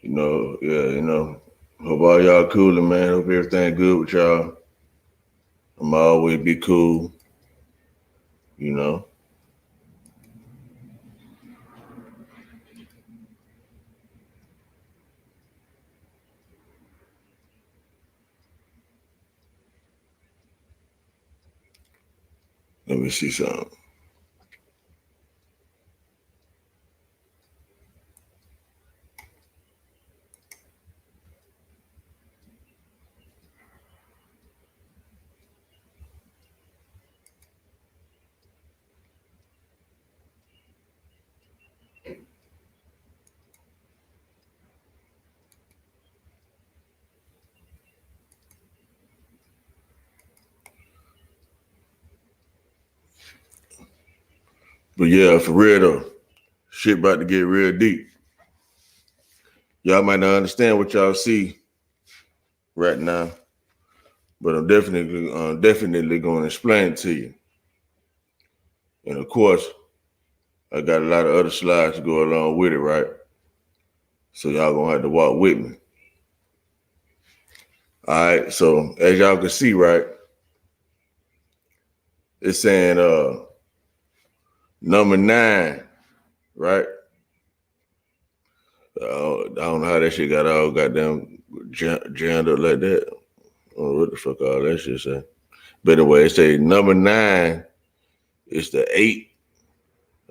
Hope all y'all cooling, man. Hope everything good with y'all. I'm always be cool, you know. Let me see something. But yeah, for real though, shit about to get real deep. Y'all might not understand what y'all see right now, but I'm definitely going to explain it to you. And of course, I got a lot of other slides to go along with it, right? So y'all gonna have to walk with me. All right. So as y'all can see, right, it's saying number 9, right? I don't know how that shit got all goddamn jammed up like that. Oh, what the fuck all that shit say? But anyway, it say number 9 is the 8.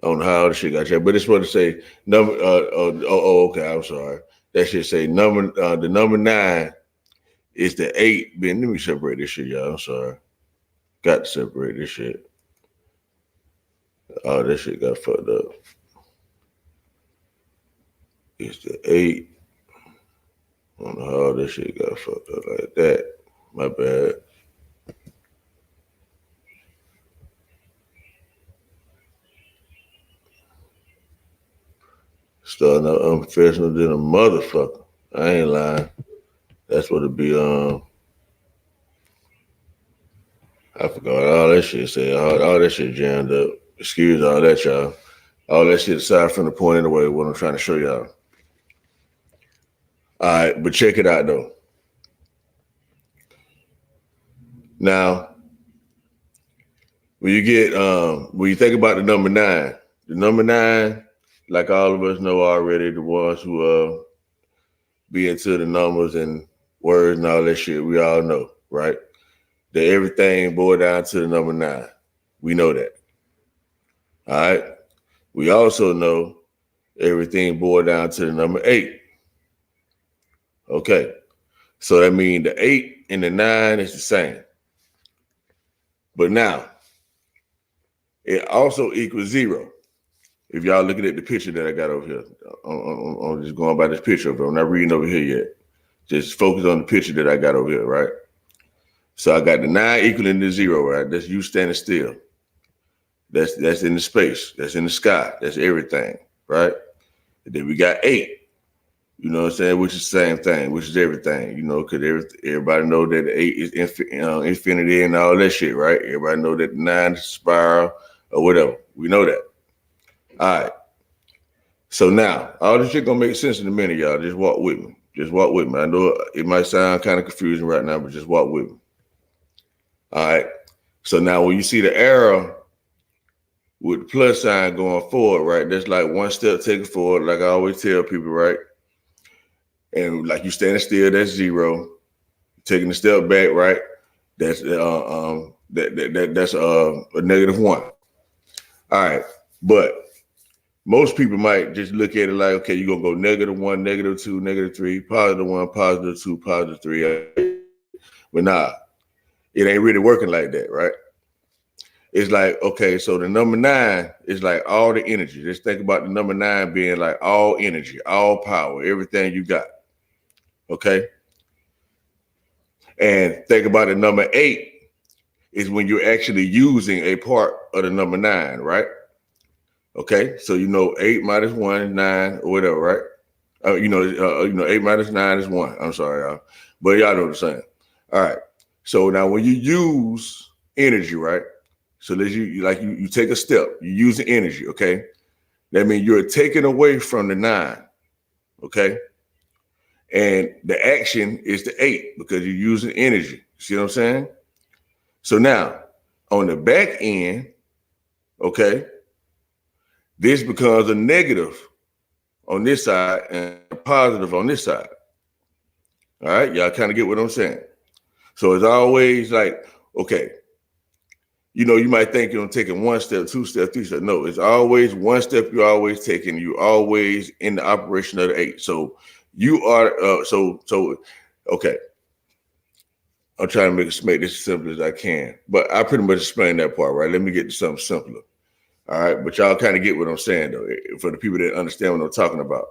I don't know how all the shit got changed, but it's supposed to say number. Okay. I'm sorry. That shit say number. The number 9 is the 8. Ben, let me separate this shit, y'all. I'm sorry. Got to separate this shit. Oh, that shit got fucked up. It's the 8. I don't know how all this shit got fucked up like that. My bad. Starting out unprofessional than a motherfucker. I ain't lying. That's what it be. I forgot all that shit said. All that shit jammed up. Excuse all that, y'all. All that shit aside from the point anyway, what I'm trying to show y'all. All right, but check it out though. Now, when you think about the number 9, like all of us know already, the ones who be into the numbers and words and all that shit, we all know, right? That everything boiled down to the number 9. We know that. All right. We also know everything boiled down to the number 8. Okay. So that means the 8 and the 9 is the same. But now, it also equals 0. If y'all looking at the picture that I got over here, I'm just going by this picture, but I'm not reading over here yet. Just focus on the picture that I got over here, right? So I got the 9 equaling to 0, right? That's you standing still. That's in the space. That's in the sky. That's everything, right? And then we got 8. You know what I'm saying? Which is the same thing, which is everything, because everybody know that the 8 is infinity and all that shit, right? Everybody know that the 9 is spiral or whatever. We know that. All right. So now, all this shit gonna make sense in a minute, y'all. Just walk with me. Just walk with me. I know it might sound kind of confusing right now, but just walk with me. All right. So now when you see the arrow with the plus sign going forward, right? That's like one step taken forward, like I always tell people, right? And like you standing still, that's 0. Taking a step back, right? That's that's a -1. All right, but most people might just look at it like, okay, you're gonna go -1, -2, -3, +1, +2, +3. But nah, it ain't really working like that, right? It's like, okay, so the number 9 is like all the energy. Just think about the number 9 being like all energy, all power, everything you got. Okay. And think about the number 8 is when you're actually using a part of the number 9, right? Okay. So 8 minus 1 is 9 or whatever, right? 8 minus 9 is 1. I'm sorry, y'all. But y'all know what I'm saying. All right. So now when you use energy, right? So that you take a step, you use the energy, okay? That means you're taking away from the 9, okay? And the action is the 8 because you're using energy. See what I'm saying? So now on the back end, okay, this becomes a negative on this side and a positive on this side. All right, y'all kind of get what I'm saying. So it's always like, okay, you might think you're taking 1 step, 2 steps, 3 steps. No, it's always 1 step you're always taking. You're always in the operation of the 8. So you are, okay. I'm trying to make this as simple as I can, but I pretty much explained that part, right? Let me get to something simpler. All right, but y'all kind of get what I'm saying, though. For the people that understand what I'm talking about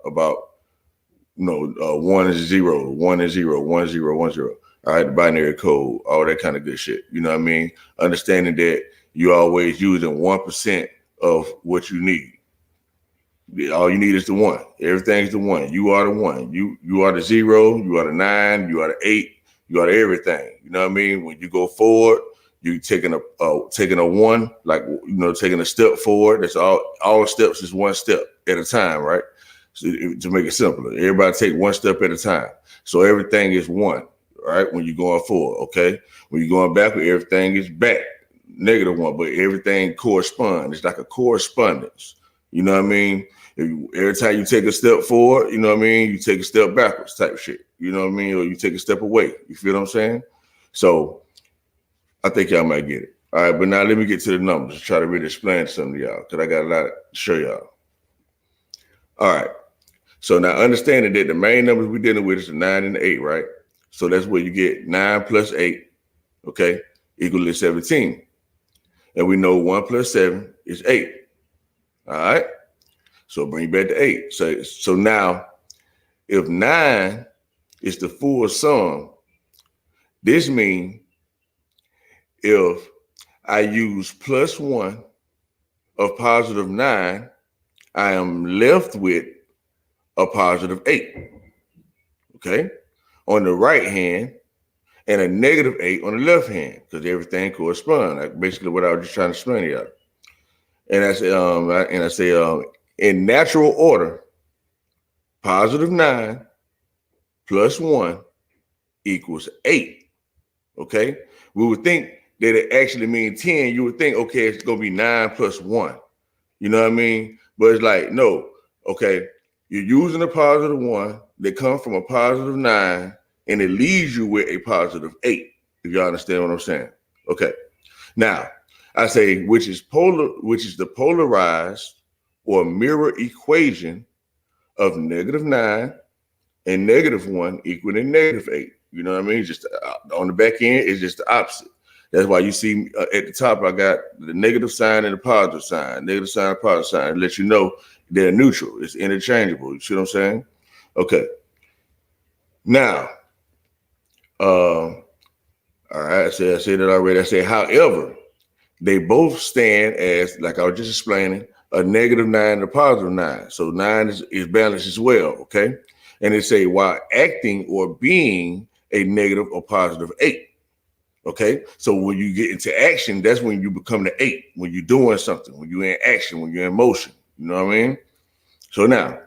1 is 0, 1 is 0, 1 0, 1 0. All right, the binary code, all that kind of good shit. You know what I mean? Understanding that you're always using 1% of what you need. All you need is the 1. Everything's the 1. You are the 1. You are the 0. You are the 9. You are the 8. You are the everything. You know what I mean? When you go forward, you taking a 1, like taking a step forward. That's all steps is 1 step at a time, right? So to make it simpler, everybody take 1 step at a time. So everything is 1. Right, when you're going forward, okay? When you're going backward, everything is back, -1, but everything corresponds. It's like a correspondence. You know what I mean? Every time you take a step forward, you know what I mean? You take a step backwards type shit. You know what I mean? Or you take a step away. You feel what I'm saying? So I think y'all might get it. All right, but now let me get to the numbers. Try to really explain something to y'all because I got a lot to show y'all. All right. So now understanding that the main numbers we're dealing with is the 9 and the 8, right? So that's where you get 9 plus 8, okay, equal to 17. And we know 1 plus 7 is 8. All right. So bring back the 8. So now if 9 is the full sum, this means if I use plus 1 of positive 9, I am left with a positive 8. Okay. On the right hand and a negative 8 on the left hand because everything corresponds. Like basically what I was just trying to explain to y'all. And I say in natural order, positive 9 plus 1 equals 8. Okay. We would think that it actually means 10. You would think, okay, it's going to be 9 plus 1. You know what I mean? But it's like, no, okay, you're using a positive 1 that comes from a positive 9 and it leaves you with a positive 8, if y'all understand what I'm saying. Okay. Now, I say which is the polarized or mirror equation of -9 and -1 equaling -8. You know what I mean? Just on the back end, it's just the opposite. That's why you see at the top, I got the negative sign and the positive sign. Negative sign, positive sign. It lets you know they're neutral. It's interchangeable. You see what I'm saying? Okay. Now, all right, I said that already. I said, however, they both stand as, like I was just explaining, a -9 and a positive 9. So 9 is balanced as well, okay? And they say while acting or being a negative or positive 8. Okay, so when you get into action, that's when you become the 8. When you're doing something, when you're in action, when you're in motion. You know what I mean? So now,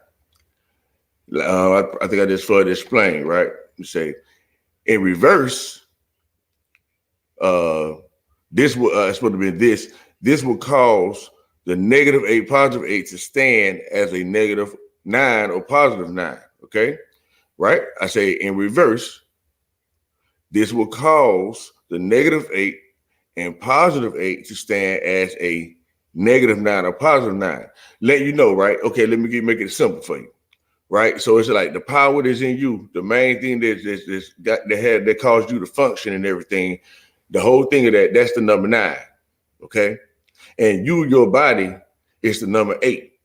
I think I just further explained, right? You say in reverse, this will it's supposed to be this. This will cause the -8, positive 8 to stand as a -9 or positive 9. Okay, right? I say in reverse, this will cause the -8 and positive 8 to stand as a -9 or positive 9. Let you know, right? Okay, let me make it simple for you, right? So it's like the power that's in you, the main thing that caused you to function and everything, the whole thing of that's the number 9, okay? And your body is the number 8.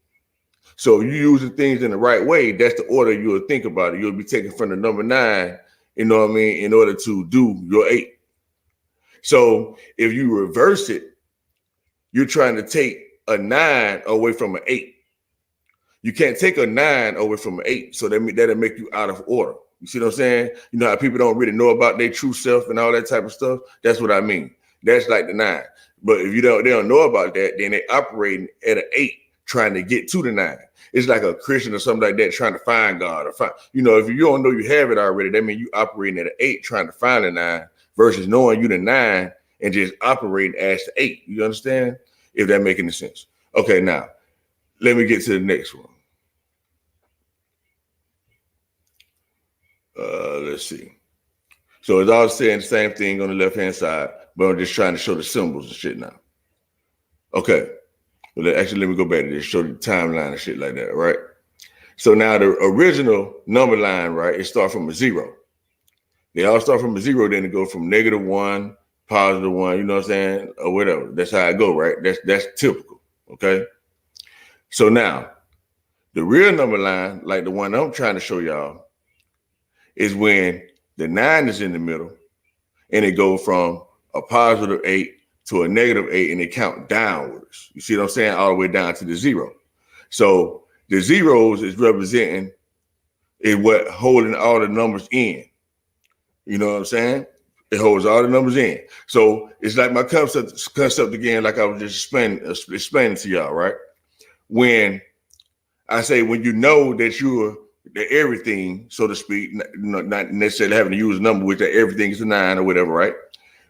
So if you're using things in the right way, that's the order you'll think about it. You'll be taking from the number 9, you know what I mean, in order to do your 8. So if you reverse it, you're trying to take a 9 away from an 8. You can't take a 9 away from an 8. So that'll make you out of order. You see what I'm saying? You know how people don't really know about their true self and all that type of stuff? That's what I mean. That's like the 9. But if they don't know about that, then they operating at an 8, trying to get to the 9. It's like a Christian or something like that trying to find God or find, if you don't know you have it already, that means you operating at an 8 trying to find a 9 versus knowing you the 9 and just operating as the 8. You understand? If that makes any sense. Okay, now let me get to the next one. Let's see. So it's all saying the same thing on the left-hand side, but I'm just trying to show the symbols and shit now. Okay. Well, actually, let me go back to this, show the timeline and shit like that, right? So now the original number line, right, it starts from a 0. They all start from a 0, then it go from -1, +1, you know what I'm saying, or whatever. That's how it go, right? That's typical, okay? So now, the real number line, like the one I'm trying to show y'all, is when the 9 is in the middle, and it goes from a +8 to a -8, and they count downwards. You see what I'm saying? All the way down to the 0. So the zeros is representing what holding all the numbers in. You know what I'm saying? It holds all the numbers in. So it's like my concept again, like I was just explaining to y'all, right? When I say when you know that you're the everything, so to speak, not necessarily having to use a number, which that everything is a 9 or whatever, right?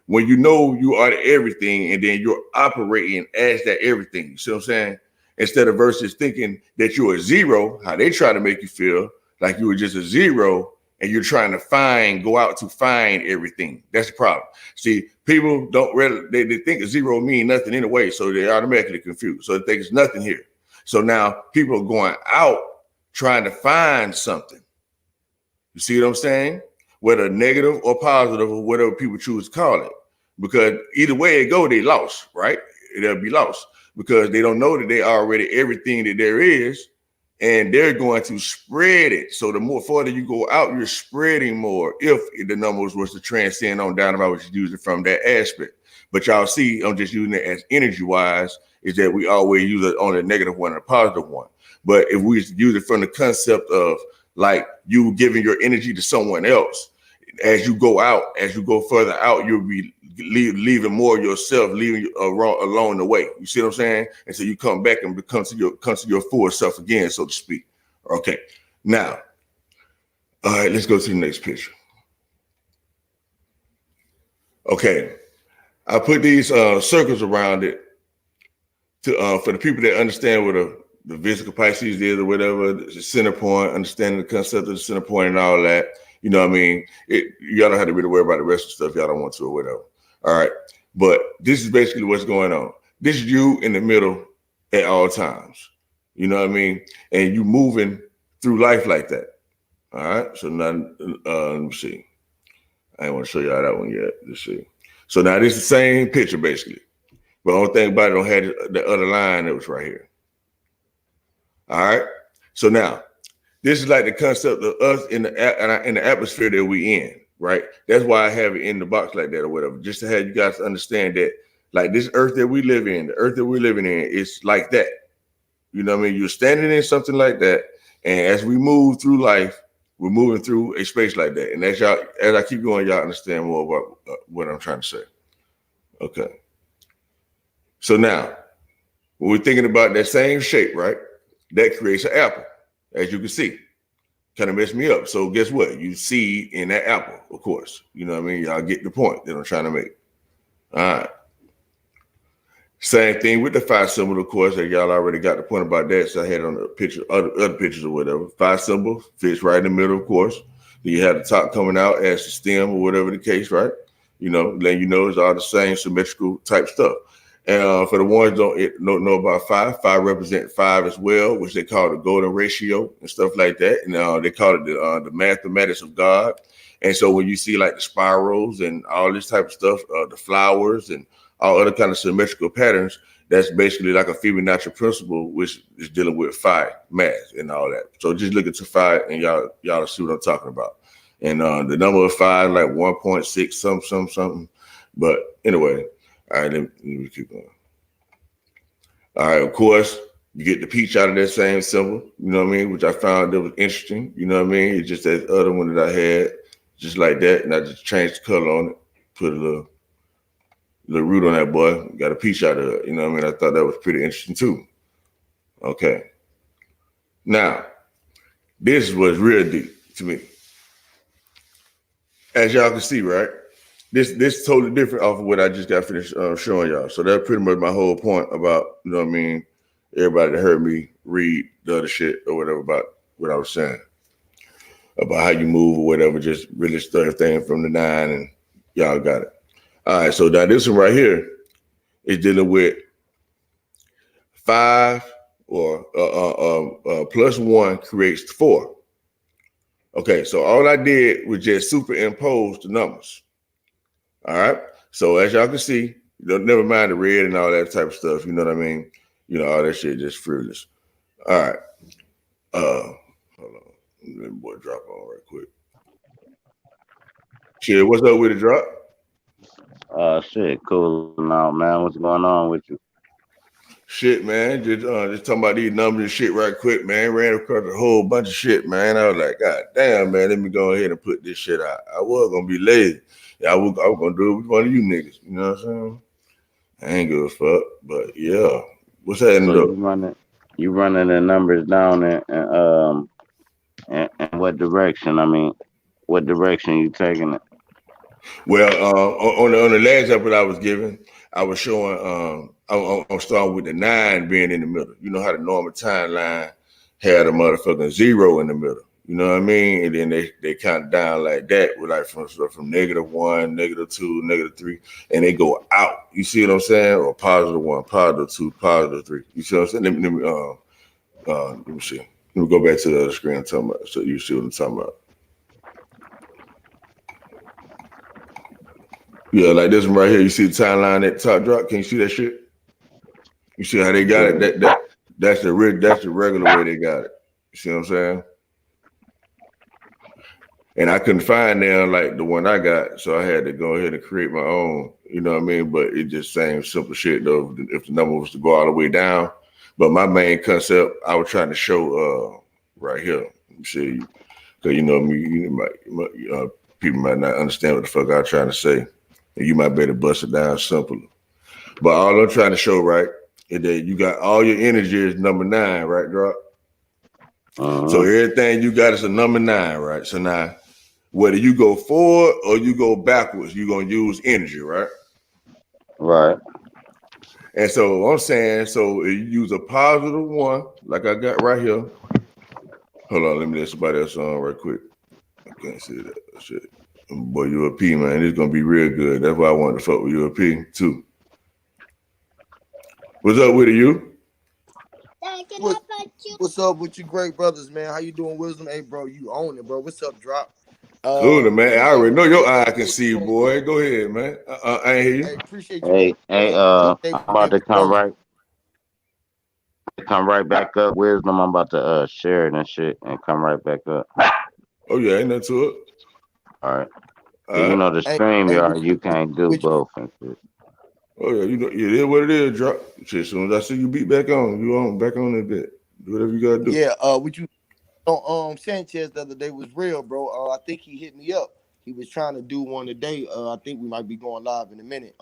When you know you are the everything and then you're operating as that everything, you see what I'm saying? Instead of versus thinking that you're a 0, how they try to make you feel like you were just a 0 and you're trying to go out to find everything. That's the problem. See, people don't really, they think a 0 mean nothing anyway, so they're automatically confused. So they think it's nothing here. So now people are going out trying to find something. You see what I'm saying? Whether negative or positive or whatever people choose to call it. Because either way it go, they lost, right? They'll be lost because they don't know that they are already everything that there is, and they're going to spread it. So the more further you go out, you're spreading more if the numbers was to transcend on down if I was using it from that aspect. But y'all see, I'm just using it as energy-wise, is that we always use it on a -1 and a +1. But if we use it from the concept of like you giving your energy to someone else, as you go out, as you go further out, you'll be leaving more of yourself, leaving you along the way. You see what I'm saying? And so you come back and come to your full self again, so to speak. Okay. Now, all right, let's go to the next picture. Okay. I put these circles around it to for the people that understand what the physical Pisces is or whatever, the center point, understanding the concept of the center point and all that. You know what I mean? Y'all don't have to really worry about the rest of the stuff y'all don't want to or whatever. All right. But this is basically what's going on. This is you in the middle at all times. You know what I mean? And you moving through life like that. All right. So now, let me see. I ain't want to show y'all that one yet. Let's see. So now this is the same picture basically. But the only thing about it don't have the other line that was right here. All right. So now, this is like the concept of us in the atmosphere that we in, right? That's why I have it in the box like that or whatever, just to have you guys understand that, like this earth that we live in, the earth that we're living in, is like that. You know what I mean? You're standing in something like that, and as we move through life, we're moving through a space like that. And as I keep going, y'all understand more about what I'm trying to say. Okay. So now, when we're thinking about that same shape, right? That creates an apple. As you can see, kind of messed me up. So guess what? You see in that apple, of course. You know what I mean? Y'all get the point that I'm trying to make. All right. Same thing with the 5 symbol, of course. That y'all already got the point about that. So I had on the picture, other pictures or whatever. 5 symbol fits right in the middle, of course. Then you have the top coming out as the stem or whatever the case, right? You know, letting you know it's all the same symmetrical type stuff. And for the ones don't know about 5 represent 5 as well, which they call the golden ratio and stuff like that. And they call it the mathematics of God. And so when you see like the spirals and all this type of stuff, the flowers and all other kind of symmetrical patterns, that's basically like a Fibonacci principle, which is dealing with 5 math and all that. So just look at the 5 and y'all see what I'm talking about. And the number of 5, like 1.6 something. But anyway. All right, let me keep going. All right, of course, you get the peach out of that same symbol, you know what I mean, which I found that was interesting, you know what I mean? It's just that other one that I had, just like that, and I just changed the color on it, put a little root on that boy, got a peach out of it, you know what I mean? I thought that was pretty interesting too. Okay. Now, this was real deep to me. As y'all can see, right? This totally different off of what I just got finished showing y'all. So that's pretty much my whole point about, you know what I mean, everybody that heard me read the other shit or whatever about what I was saying. About how you move or whatever, just really start everything from the 9 and y'all got it. All right, so now this one right here is dealing with 5 or plus 1 creates 4. Okay, so all I did was just superimpose the numbers. All right. So as y'all can see, never mind the red and all that type of stuff. You know what I mean? You know, all that shit just frivolous. All right. Hold on. Let me boy drop on right quick. Shit, what's up with the drop? Shit, cool now, man. What's going on with you? Shit, man. Just talking about these numbers and shit right quick, man. Ran across a whole bunch of shit, man. I was like, God damn, man, let me go ahead and put this shit out. I was gonna be lazy. I was gonna do it with one of you niggas. You know what I'm saying? I ain't give a fuck. But yeah. What's happening So though? you running the numbers down and what direction? I mean, what direction you taking it? Well, on the last episode I was giving, I was showing I'm starting with the 9 being in the middle. You know how the normal timeline had a motherfucking 0 in the middle. You know what I mean? And then they count down like that with like from -1, -2, -3, and they go out. You see what I'm saying? Or +1, +2, +3. You see what I'm saying? Let me see. Let me go back to the other screen I'm talking about so you see what I'm talking about. Yeah, like this one right here. You see the timeline at the top drop? Can you see that shit? You see how they got it? That's the regular way they got it. You see what I'm saying? And I couldn't find them like the one I got, so I had to go ahead and create my own. You know what I mean? But it just same simple shit though. If the number was to go all the way down, but my main concept I was trying to show right here. You see, because you know me, people might not understand what the fuck I'm trying to say, and you might better bust it down simpler. But all I'm trying to show, right, is that you got all your energy is number 9, right, Drop? So everything you got is a number 9, right? So now, whether you go forward or you go backwards, you're gonna use energy, right? Right. And so I'm saying, so you use a +1, like I got right here. Hold on, let me let somebody else on right quick. I can't see that shit. Boy, UAP, man, it's gonna be real good. That's why I wanted to fuck with UAP too. What's up with you? What's up with you, great brothers, man? How you doing, Wisdom? Hey, bro, you own it, bro. What's up, Drop? Cool, man. I Hey, already know what your you eye can what see, you doing? boy. Go ahead, man. I ain't hear you. Hey, appreciate you, Hey, I'm about to bro. come right back up. Wisdom, I'm about to share it and shit and come right back up. Oh yeah, ain't nothing to it. All right. All Cause you right. know the stream Hey, yard, you can't do with you. both and shit. Oh yeah, you know it is what it is. Drop. Shit, as soon as I see you beat back on, you on back on that bit. Do whatever you gotta do. Yeah, with you Sanchez the other day was real, bro. I think he hit me up. He was trying to do one today. I think we might be going live in a minute.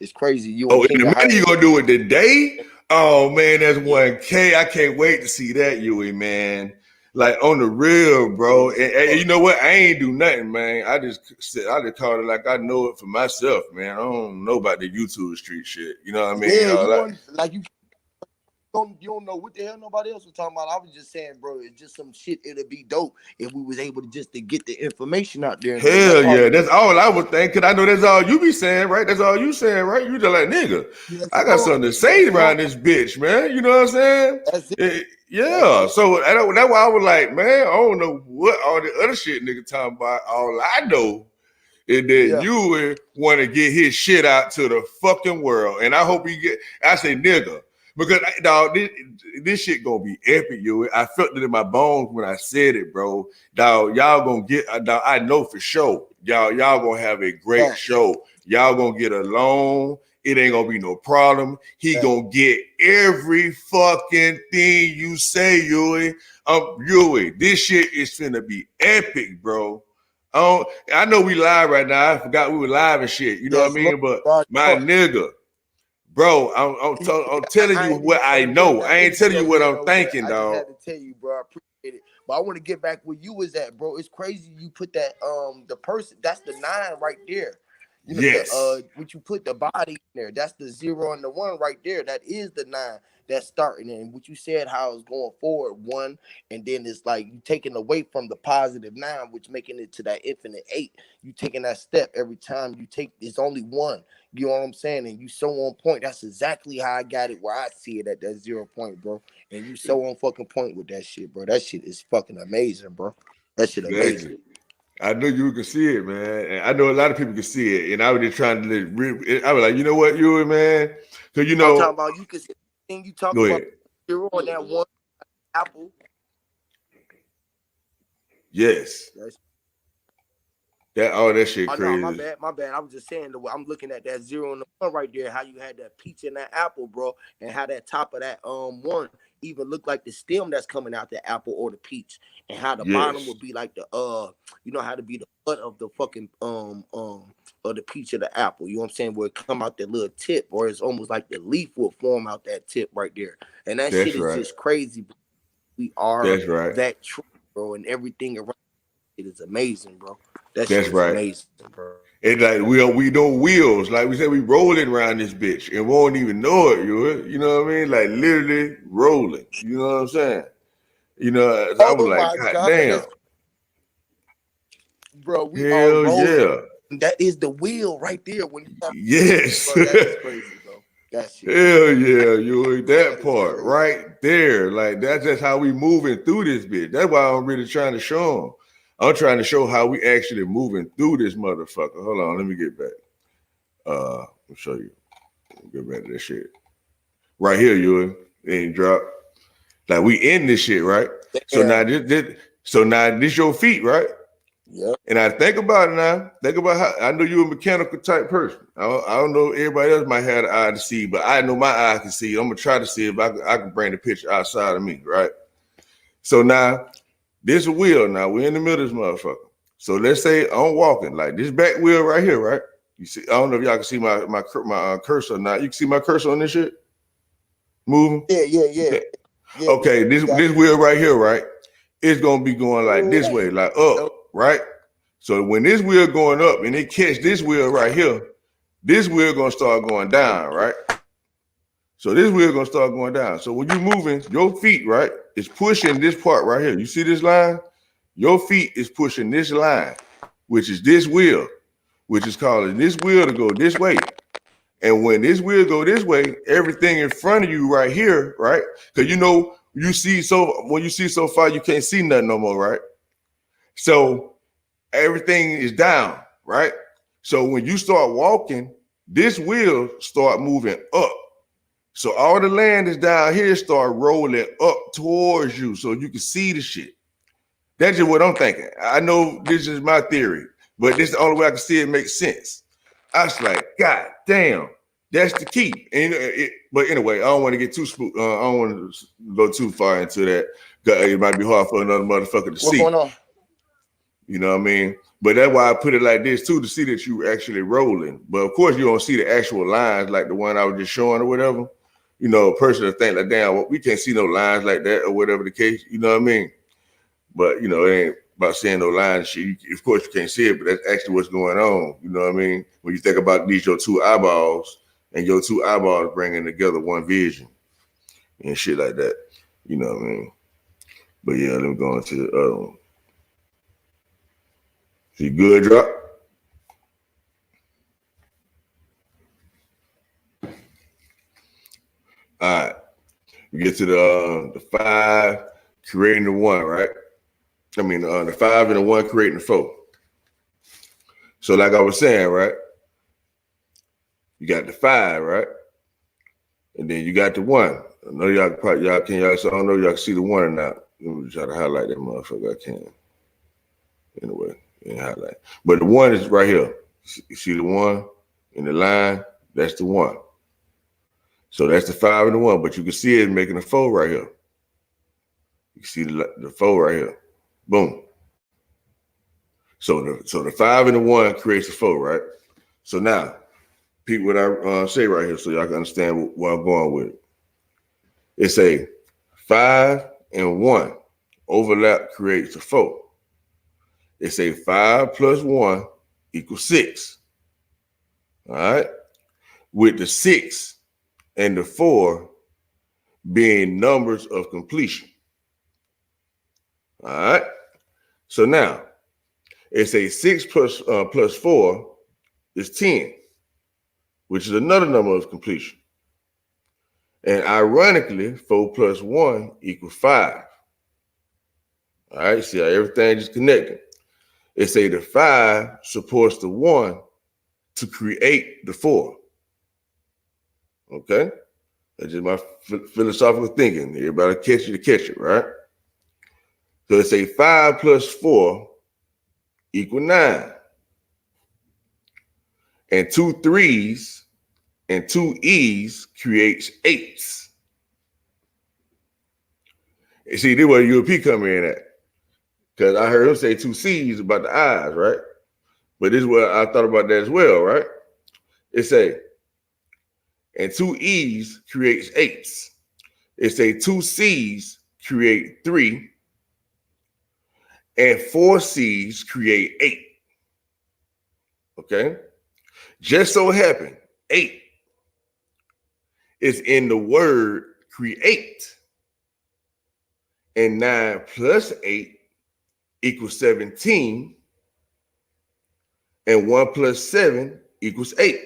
It's crazy. You and Oh, in King the are minute hiding. you gonna do it today? Oh man, that's Yeah, 1K. I can't wait to see that, Yui, man. Like on the real, bro. yes. And you know what? I ain't do nothing, man. I just called it like I know it for myself, man. I don't know about the YouTube street shit. You know what I mean? Yeah, you want like you don't know what the hell nobody else was talking about. I was just saying, bro, it's just some shit. It'd be dope if we was able to just to get the information out there and stuff. Hell That's all. yeah, that's all I would think. Cause I know that's all you be saying, right? That's all you saying, right? You just like nigga. Yes, I got Lord. something to say Yes, around Lord. this bitch, man. You know what I'm saying? That's it. That's Yeah. it. So that's why I was like, man, I don't know what all the other shit nigga talking about. All I know is that Yeah. you would want to get his shit out to the fucking world. And I hope he get, I say nigga, because dog, this shit gonna be epic, yo. I felt it in my bones when I said it, bro. Dog, y'all gonna get, dog, I know for sure. Y'all gonna have a great Facts. show. Y'all gonna get along. It ain't gonna be no problem. He Facts. gonna get every fucking thing you say, Yui. Yui, this shit is finna be epic, bro. I know we live right now. I forgot we were live and shit. You know what I Yes, Lord. mean? But God, my Lord. nigga, Bro, I'm telling you what I know. I ain't telling you what I'm thinking, I dog. just had to tell you, bro. I appreciate it. But I want to get back where you was at, bro. It's crazy you put that the person, that's the 9 right there. You know, Yes. what you put the body in there, that's the 0 and the 1 right there. That is the 9 that's starting. And what you said, how it's going forward 1, and then it's like you taking away from the positive 9, which making it to that infinite 8. You taking that step every time you take, it's only 1. You know what I'm saying? And you so on point. That's exactly how I got it, where I see it at that 0 point, bro. And you so on fucking point with that shit, bro. That shit is fucking amazing, bro. That shit amazing. I know you can see it, man. And I know a lot of people can see it. And I was just trying to I was like, you know what, you man? Because I'm talking about, you can see everything you talk go about. ahead. 0 on that 1 apple. Yes. That shit crazy. No, my bad. I was just saying, I'm looking at that 0 and the 1 right there, how you had that peach in that apple, bro, and how that top of that 1 even look like the stem that's coming out the apple or the peach, and how the bottom would be like the you know how to be the butt of the fucking of the peach of the apple. You know what I'm saying? Where it come out that little tip, or it's almost like the leaf will form out that tip right there, and that shit is just crazy. We are that true, bro, and everything around it is amazing, bro. That shit is amazing, bro. And like we know wheels, like we said, we rolling around this bitch and won't even know it. You know what I mean? Like literally rolling. You know what I'm saying? You know, I was like, God damn, bro, we hell are rolling. Yeah. That is the wheel right there. When yes, bro, that is crazy, bro. That shit. Hell yeah, you that part right there. Like that's just how we moving through this bitch. That's why I'm really trying to show them. I'm trying to show how we actually moving through this motherfucker. Hold on, let me get back. I'll show you. Get back to this shit. Right here, you ain't drop. Like we in this shit, right? So now this your feet, right? Yeah. And I think about it now. Think about how I know you're a mechanical type person. I don't know, everybody else might have the eye to see, but I know my eye can see. I'm gonna try to see if I can bring the picture outside of me, right? So now this wheel. Now we're in the middle of this motherfucker. So let's say I'm walking like this back wheel right here, right? You see, I don't know if y'all can see my cursor or not. You can see my cursor on this shit moving. Yeah. Okay, this wheel right here, right? It's gonna be going like this way, like up, right? So when this wheel going up and it catch this wheel right here, this wheel gonna start going down, right? So this wheel gonna start going down. So when you moving, your feet, right, is pushing this part right here. You see this line? Your feet is pushing this line, which is this wheel, which is causing this wheel to go this way. And when this wheel go this way, everything in front of you right here, right? Because you know, when you see so far, you can't see nothing no more, right? So everything is down, right? So when you start walking, this wheel start moving up. So all the land is down here start rolling up towards you so you can see the shit. That's just what I'm thinking. I know this is my theory, but this is the only way I can see it makes sense. I was like, God damn, that's the key. And but anyway, I don't want to get too spooked. I don't want to go too far into that. It might be hard for another motherfucker to see. What's going on? You know what I mean? But that's why I put it like this too, to see that you actually rolling. But of course, you don't see the actual lines like the one I was just showing or whatever. You know, a person to think like, damn, well, we can't see no lines like that or whatever the case. You know what I mean? But you know, it ain't about seeing no lines. Shit. Of course, you can't see it, but that's actually what's going on. You know what I mean? When you think about your two eyeballs, and your two eyeballs bringing together one vision and shit like that. You know what I mean? But yeah, let me go into the other one. See, good drop. All right, we get to the 5 creating the 1, right? I mean, the 5 and the 1 creating the 4. So, like I was saying, right? You got the 5, right? And then you got the 1. I know y'all can, so I don't know if y'all can see the 1 or not. Let me try to highlight that motherfucker. I can. Anyway, highlight. But the 1 is right here. You see the 1 in the line? That's the 1. So that's the 5 and the 1, but you can see it making a 4 right here. You can see the 4 right here. Boom. So the 5 and the 1 creates a 4, right? So now peep what I say right here so y'all can understand what I'm going with. It's a 5 and 1 overlap creates a 4. It's a 5 plus 1 equals 6. All right. With the 6 and the 4 being numbers of completion. All right. So now it's a 6 plus 4 is 10, which is another number of completion. And ironically, 4 plus 1 equals 5. All right, see how everything is connected. It say the 5 supports the 1 to create the 4. Okay? That's just my philosophical thinking. Everybody catch it, right? So it say 5 plus 4 equal 9. And 2 3s and 2 E's creates 8s. And see, this is where UP come in at. Because I heard him say 2 C's about the I's, right? But this is what I thought about that as well, right? It say, and 2 E's creates 8s. It say 2 C's create 3, and 4 C's create 8. Okay? Just so happen, 8 is in the word create. And 9 plus 8 equals 17. And 1 plus 7 equals 8.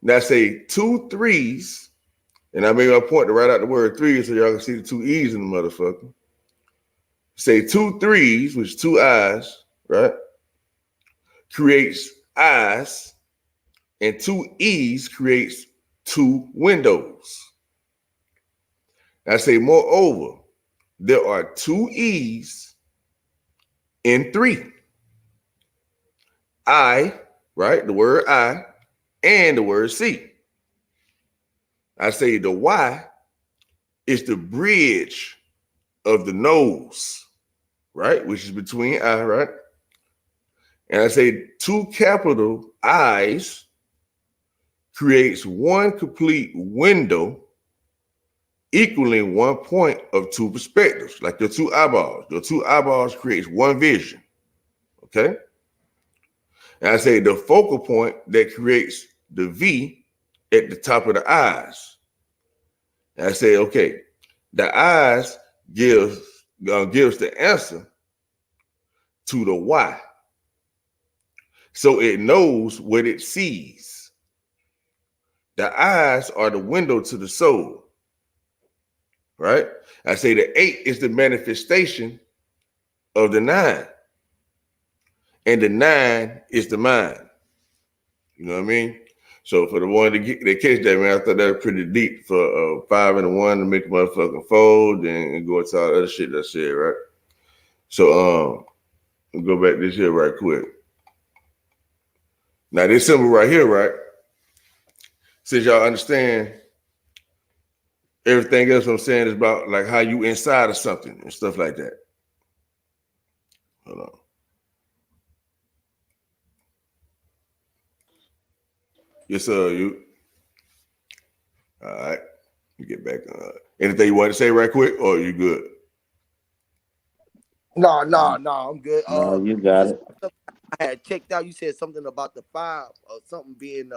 Now say 2 3s, and I made a point to write out the word 3 so y'all can see the 2 E's in the motherfucker. Say 2 3s, which is 2 I's, right? Creates I's, and 2 E's creates 2 windows. I say, moreover, there are 2 E's in 3. I, right? The word I and the word C. I say the Y is the bridge of the nose, right? Which is between I, right? And I say 2 capital I's creates 1 complete window equaling 1 point of 2 perspectives, like your 2 eyeballs. Your 2 eyeballs creates 1 vision, okay? And I say the focal point that creates the V at the top of the eyes. And I say, okay, the eyes gives the answer to the Y. So it knows what it sees. The eyes are the window to the soul, right? I say the 8 is the manifestation of the 9. And the 9 is the mind. You know what I mean? So for the one that catch that, man, I thought that was pretty deep for 5 and a 1 to make a motherfucking fold and go into all the other shit that I said, right? So we'll go back this here right quick. Now this symbol right here, right? Since y'all understand everything else I'm saying is about like how you inside of something and stuff like that. Hold on. Yes, sir. You. All right. You get back. Anything you want to say right quick, or you good? No, I'm good. No, you got it. I had checked out. You said something about the 5 or something being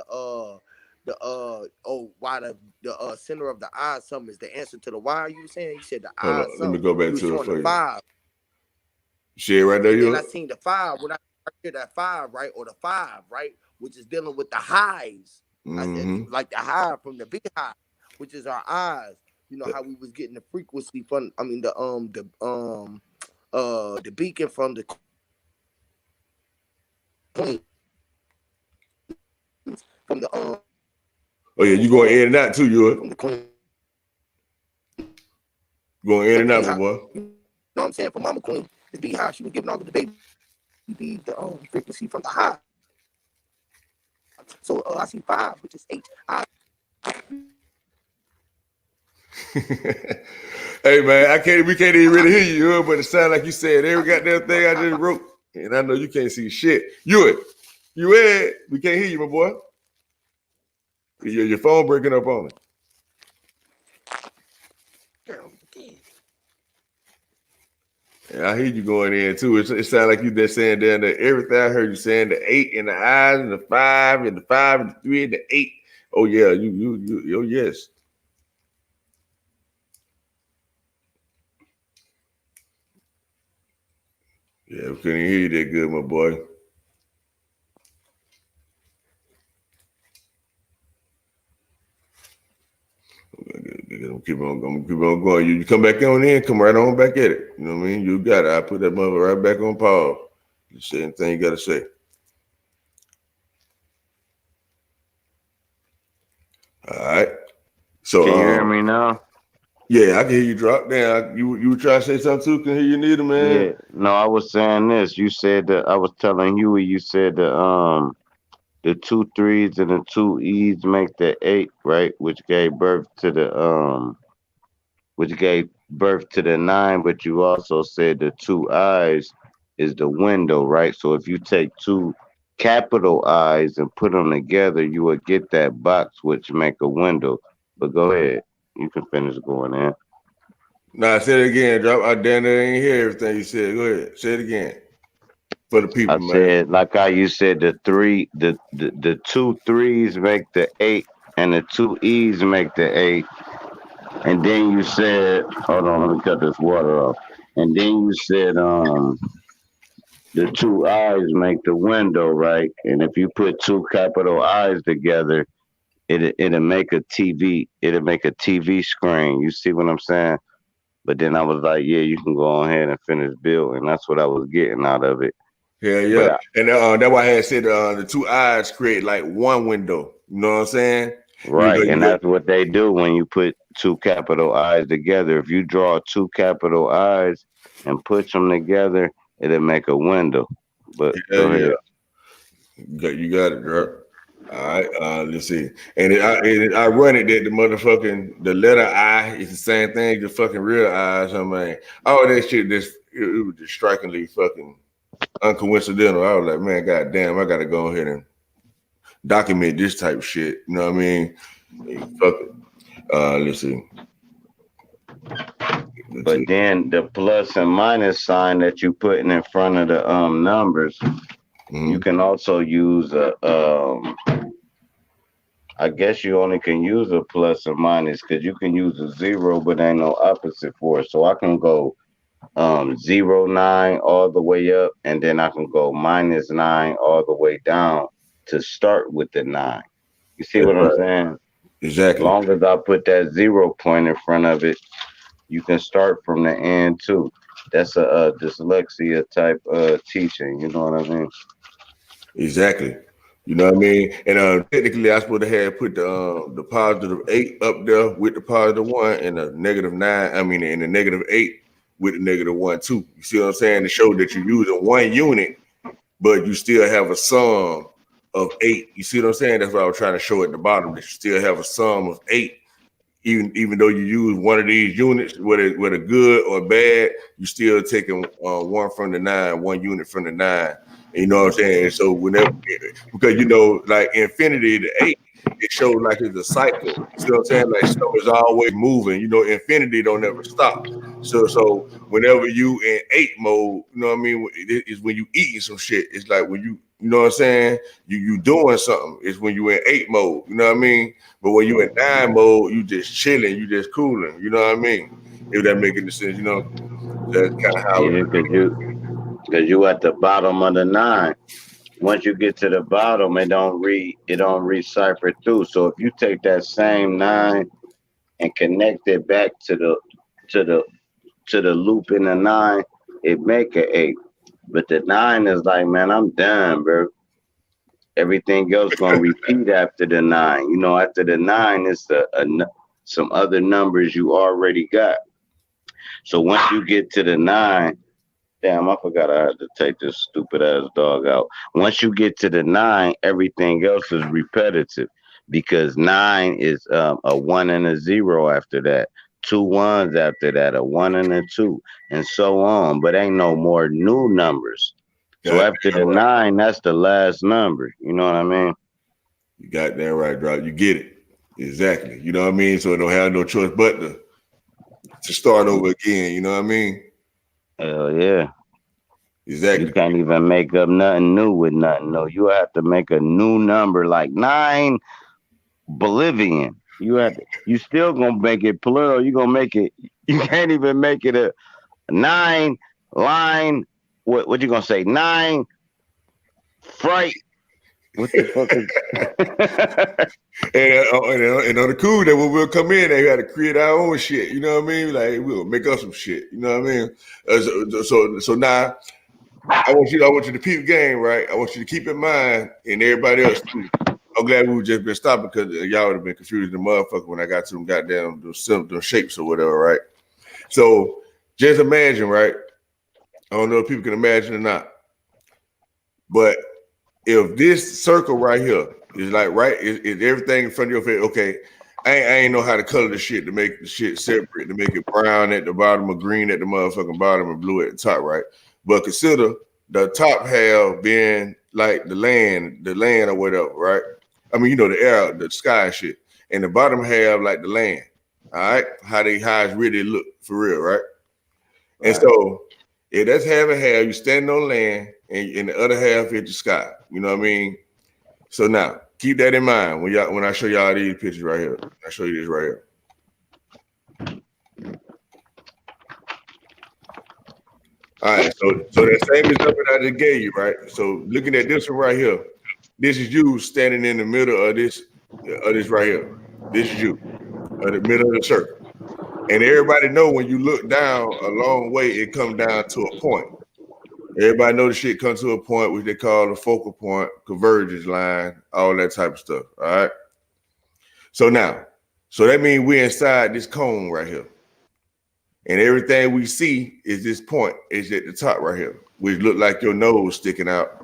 why the center of the eye something is the answer to the why. You saying you said the eye. Let me go back to it for you. 5. See it right there, you. Then I seen the 5 when I hear that 5, right, or the 5, right, which is dealing with the highs. I said like the high from the beehive, which is our eyes. You know how we was getting the frequency from. I mean the beacon from the queen. From the Oh yeah, you going in and out too, you. From the queen. Going in and out, my boy. You know what I'm saying? For Mama Queen, the beehive, she was giving all of the baby the frequency from the high. So I see 5, which is 8. Hey man, we can't even really hear you, but it sounds like you said every goddamn thing I just wrote. And I know you can't see shit. You You in? We can't hear you, my boy. Your phone breaking up on me. Yeah, I hear you going in too. It sounds like you been saying down there everything I heard you saying, the 8 and the eyes and the 5 and the 5 and the 3 and the 8. Oh yeah, you oh yes. Yeah, we couldn't hear you that good, my boy. I'm keep on going. You come back on in, come right on back at it. You know what I mean? You got it. I put that mother right back on pause. You say anything you gotta say. All right. So Can you hear me now? yeah, I can hear you drop down. You were trying to say something too? Can hear you neither, man. Yeah. No, I was saying this. You said that I was telling Huey. You said the two threes and the two E's make the 8, right? Which gave birth to the 9. But you also said the two I's is the window, right? So if you take two capital I's and put them together, you will get that box, which make a window. But go ahead, you can finish going in. Nah, say it again. Drop. I damn near ain't hear everything you said. Go ahead. Say it again for the I people, man. said, like how you said, the two threes make the 8, and the two E's make the 8. And then you said, hold on, let me cut this water off. And then you said, the two I's make the window, right? And if you put two capital I's together, it'll make a TV. It'll make a TV screen. You see what I'm saying? But then I was like, yeah, you can go ahead and finish building. That's what I was getting out of it. Yeah, But yeah. And that's why I had said the two eyes create like one window. You know what I'm saying? right, You and got that's what they do when you put two capital I's together. If you draw two capital I's and put them together, it'll make a window. But yeah, go yeah. ahead. You got it, bro. All right, let's see. And it ironic that the letter I is the same thing, the fucking real eyes. I mean, all that shit it was just strikingly fucking uncoincidental. I was like, man, goddamn, I gotta go ahead and document this type of shit. You know what I mean? Hey, fuck it. Let's see. Let's But see. then the plus and minus sign that you putting in front of the numbers, you Mhm. can also use a I guess you only can use a plus or minus because you can use a 0, but ain't no opposite for it. So I can go 0, 9 all the way up, and then I can go -9 all the way down to start with the 9. You see That's what I'm right. saying? Exactly. Long as I put that 0 point in front of it, you can start from the end too. That's a dyslexia type teaching. You know what I mean? Exactly. You know what I mean? And technically, I supposed to have put the positive 8 up there with the positive 1 and the negative 9. I mean, and the negative 8 with the negative 1 too. You see what I'm saying? To show that you're using one unit, but you still have a sum of 8. You see what I'm saying? That's what I was trying to show at the bottom. That you still have a sum of 8, even though you use one of these units, whether good or bad, you still taking one from the 9, one unit from the 9. You know what I'm saying? And so whenever, because like infinity, the 8, it shows like it's a cycle. You see what I'm saying? Like stuff is always moving. Infinity don't ever stop. So whenever you in 8 mode, you know what I mean? It's when you eating some shit. It's like when you know what I'm saying? You doing something. It's when you in 8 mode. You know what I mean? But when you in 9 mode, you just chilling, you just cooling. You know what I mean? If that make any sense, that's kind of how Yeah, because you at the bottom of the 9. Once you get to the bottom, it don't recipher through. So if you take that same 9 and connect it back to the to the loop in the 9, it make a 8. But the 9 is like, man, I'm done, bro. Everything else gonna repeat after the 9. After the 9 is some other numbers you already got. So once you get to the 9, damn, I forgot I had to take this stupid ass dog out. Once you get to the 9, everything else is repetitive because 9 is a 1 and a 0 after that, two ones after that, a 1 and a 2, and so on. But ain't no more new numbers. So after the 9, that's the last number. You know what I mean? You got that right, drop. You get it. Exactly. You know what I mean? So it don't have no choice but to start over again. You know what I mean? Hell yeah. Exactly. You can't even make up nothing new with nothing. No, you have to make a new number like 9 Bolivian. You still gonna make it plural. You gonna make it. You can't even make it a 9 line. What you gonna say? 9 fright. What the fuck is? and on the cool that when we'll come in, they got to create our own shit. You know what I mean? Like we'll make up some shit. You know what I mean? So now I want you to peep the game, right? I want you to keep in mind, and everybody else too. I'm glad we just been stopping because y'all would have been confused the motherfucker when I got to them goddamn those shapes or whatever, right? So just imagine, right? I don't know if people can imagine or not, but if this circle right here is like is everything in front of your face, okay, I ain't know how to color the shit to make the shit separate, to make it brown at the bottom or green at the motherfucking bottom and blue at the top, right? But consider the top half being like the land or whatever, right? I mean, you know, the air, the sky shit. And the bottom half like the land. All right? How it's really look for real, right? And so if that's half and half, you standing on land and the other half is the sky. You know what I mean? So now keep that in mind when I show y'all these pictures right here. I show you this right here. All right, so that same example I just gave you, right? So looking at this one right here, this is you standing in the middle of this right here. This is you, at the middle of the circle. And everybody know when you look down a long way, it comes down to a point. Everybody know the shit comes to a point which they call the focal point, convergence line, all that type of stuff. All right. So that means we're inside this cone right here. And everything we see is this point is at the top right here, which look like your nose sticking out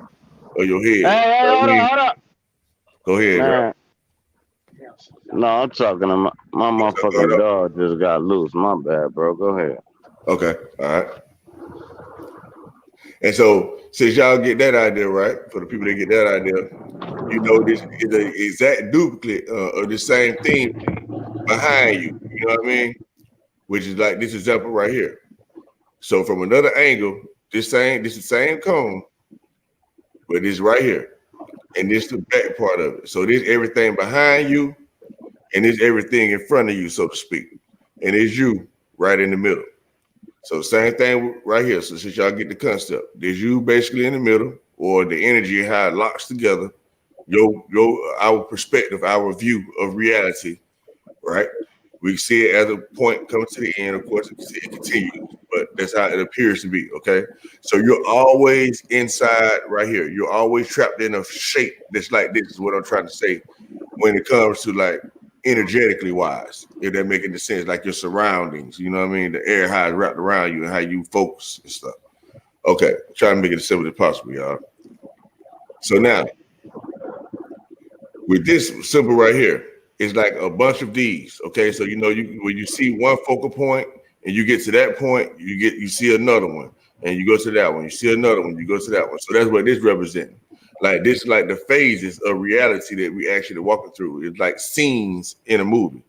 of your head. Hey, hold up. Go ahead, man. No, I'm talking to my motherfucking dog just got loose. My bad, bro. Go ahead. Okay. All right. And so since y'all get that idea, right? For the people that get that idea, you know this is an exact duplicate of the same thing behind you. You know what I mean? Which is like this example right here. So from another angle, this is the same cone, but it's right here. And this is the back part of it. So this everything behind you, and it's everything in front of you, so to speak. And it's you right in the middle. So same thing right here. So since y'all get the concept, there's you basically in the middle, or the energy, how it locks together, our perspective, our view of reality, right? We see it as a point coming to the end. Of course, it continues, but that's how it appears to be, okay? So you're always inside right here. You're always trapped in a shape that's like this is what I'm trying to say when it comes to like energetically wise, if that making the sense, like your surroundings, you know what I mean? The air, how it's wrapped around you and how you focus and stuff. Okay, try to make it as simple as possible, y'all. So now, with this symbol right here, it's like a bunch of these. Okay, so you know, when you see one focal point and you get to that point, you see another one, and you go to that one. You see another one, you go to that one. So that's what this represents. Like this, like the phases of reality that we actually walking through. It's like scenes in a movie.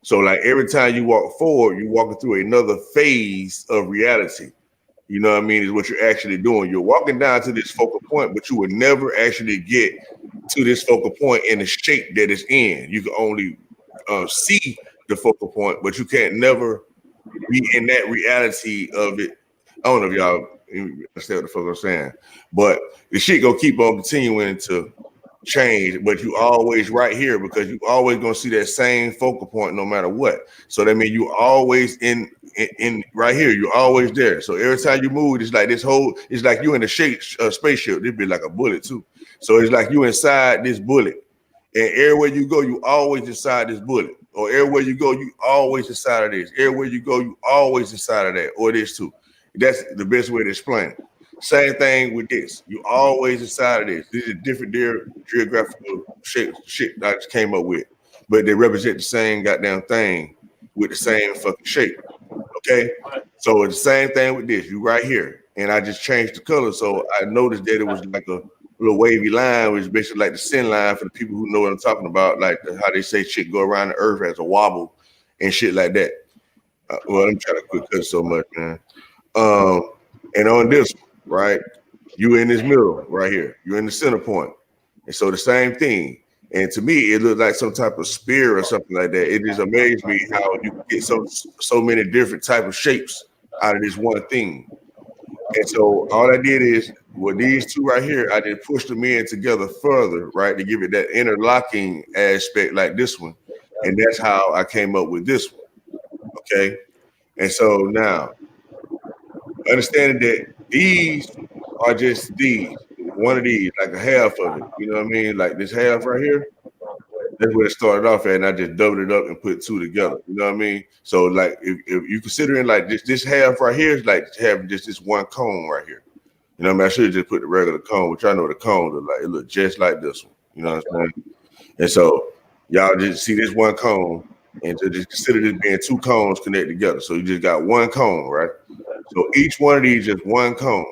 So like every time you walk forward, you're walking through another phase of reality. You know what I mean? Is what you're actually doing. You're walking down to this focal point, but you would never actually get to this focal point in the shape that it's in. You can only see the focal point, but you can't never be in that reality of it. I don't know if y'all understand what the fuck I'm saying, but the shit gonna keep on continuing to change, but you always right here because you always gonna see that same focal point no matter what. So that means you always in right here. You're always there. So every time you move, it's like this whole. It's like you in a spaceship. It'd be like a bullet too. So it's like you inside this bullet, and everywhere you go, you always inside this bullet. Or everywhere you go, you always inside of this. Everywhere you go, you always inside of that. Or this too. That's the best way to explain it. Same thing with this. You always inside of this. These are different geographical shit I just came up with, but they represent the same goddamn thing with the same fucking shape. Okay, so it's the same thing with this. You right here. and I just changed the color. So I noticed that it was like a little wavy line, which is basically like the sin line for the people who know what I'm talking about, like how they say shit go around the earth as a wobble and shit like that. Well, I'm trying to quit cutting so much, man. And on this one, right, you in this middle right here, you're in the center point, and so the same thing. And to me, it looked like some type of spear or something like that. It just amazed me how you can get so many different type of shapes out of this one thing. And so all I did is with these two right here, I just pushed them in together further, right, to give it that interlocking aspect like this one. And that's how I came up with this one. Okay. And so now, understanding that these are just these, one of these, like a half of it. You know what I mean? Like this half right here. That's where it started off at, and I just doubled it up and put two together. You know what I mean? So like if you considering like this half right here is like having just this one cone right here. You know what I mean? I should have just put the regular cone, which I know the cone look like. It look just like this one. You know what I'm saying? And so y'all just see this one cone and to just consider this being two cones connected together. So you just got one cone, right? So each one of these just one cone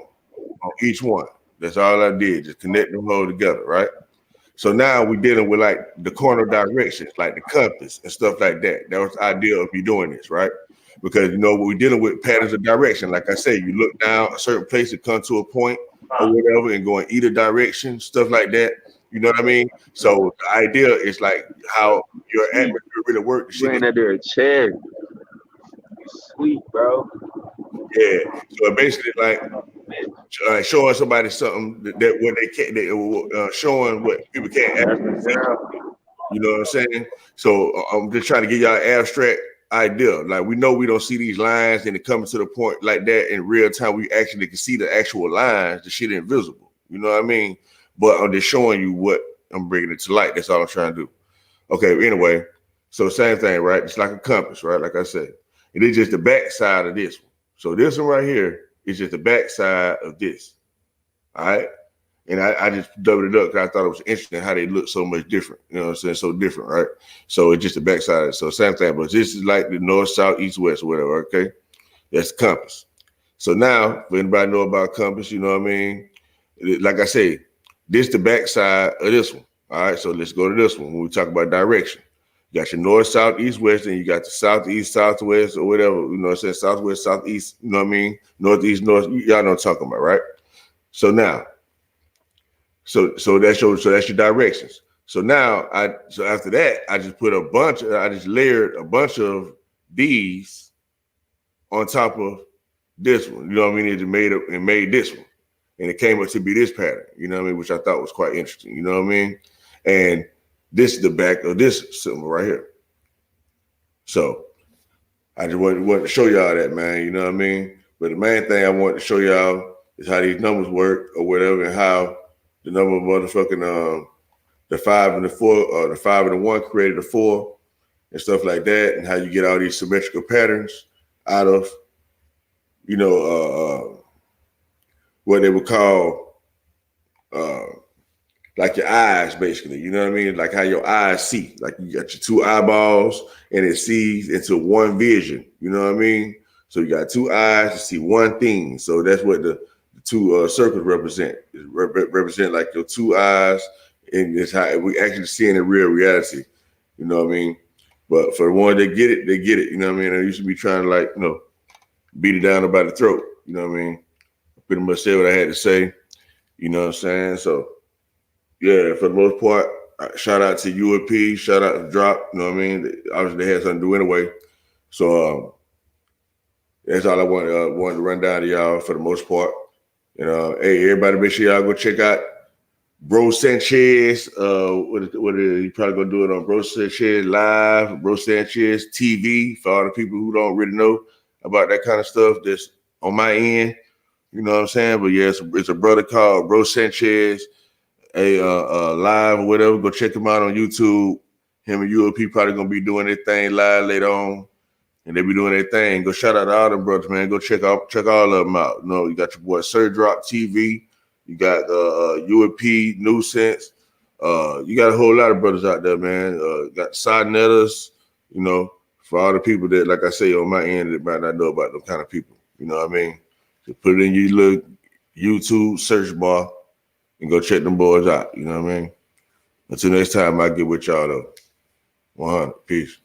on each one. That's all I did, just connect them all together, right? So now we're dealing with like the corner directions, like the compass and stuff like that. That was the idea of you doing this, right? Because you know we're dealing with patterns of direction. Like I say, you look down a certain place to come to a point or whatever, and go in either direction, stuff like that. You know what I mean? So the idea is like how your atmosphere really works. Playing under a chair. Sweet, bro. Yeah. So basically, like showing somebody something that what they can't, showing what people can't actually see. You know what I'm saying? So I'm just trying to give y'all an abstract idea. Like we know we don't see these lines and it comes to the point like that in real time. We actually can see the actual lines. The shit invisible. You know what I mean? But I'm just showing you what I'm bringing it to light. That's all I'm trying to do. Okay. Anyway, so same thing, right? It's like a compass, right? Like I said, it is just the back side of this one. So this one right here is just the back side of this. All right. And I just doubled it up because I thought it was interesting how they look so much different. You know what I'm saying? So different, right? So it's just the back side. So same thing, but this is like the north, south, east, west, or whatever. Okay. That's compass. So now, if anybody know about compass, you know what I mean? Like I say, this is the back side of this one. All right. So let's go to this one when we talk about direction. You got your north, south, east, west, and you got the southeast, southwest, or whatever. You know what I'm saying? Southwest, southeast, you know what I mean? Northeast, north. Y'all know what I'm talking about, right? So now, so that's your directions. So now so after that, I just put I just layered a bunch of these on top of this one. You know what I mean? It made this one. And it came up to be this pattern, you know what I mean? Which I thought was quite interesting, you know what I mean? And this is the back of this symbol right here. So I just wanted to show y'all that, man. You know what I mean? But the main thing I wanted to show y'all is how these numbers work or whatever, and how the number of motherfucking the 5 and the 4, the 5 and the 1 created a 4 and stuff like that, and how you get all these symmetrical patterns out of, you know, what they would call like your eyes, basically. You know what I mean? Like how your eyes see. Like you got your two eyeballs and it sees into one vision. You know what I mean? So you got two eyes to see one thing. So that's what the two circles represent. It represent like your two eyes, and it's how we actually see in real reality. You know what I mean? But for the one that get it, they get it. You know what I mean? I used to be trying to like, you know, beat it down about the throat. You know what I mean? Pretty much say what I had to say. You know what I'm saying? So yeah, for the most part, shout out to UAP, shout out to Drop. You know what I mean? Obviously, they had something to do anyway. So that's all I wanted to run down to y'all for the most part. You know, hey, everybody, make sure y'all go check out Bro Sanchez. What is he probably gonna do it on Bro Sanchez Live, Bro Sanchez TV for all the people who don't really know about that kind of stuff. That's on my end. You know what I'm saying? But yeah, it's a brother called Bro Sanchez. Live or whatever, go check him out on YouTube. Him and UOP probably gonna be doing their thing live later on, and they be doing their thing. Go shout out to all them brothers, man. Go check all of them out. You know, you got your boy Sir Drop TV, you got UOP Nuisance, you got a whole lot of brothers out there, man. Got Side Netters, you know, for all the people that, like I say, on my end that might not know about them kind of people. You know what I mean? So put it in your little YouTube search bar and go check them boys out. You know what I mean? Until next time, I get with y'all though. 100. Peace.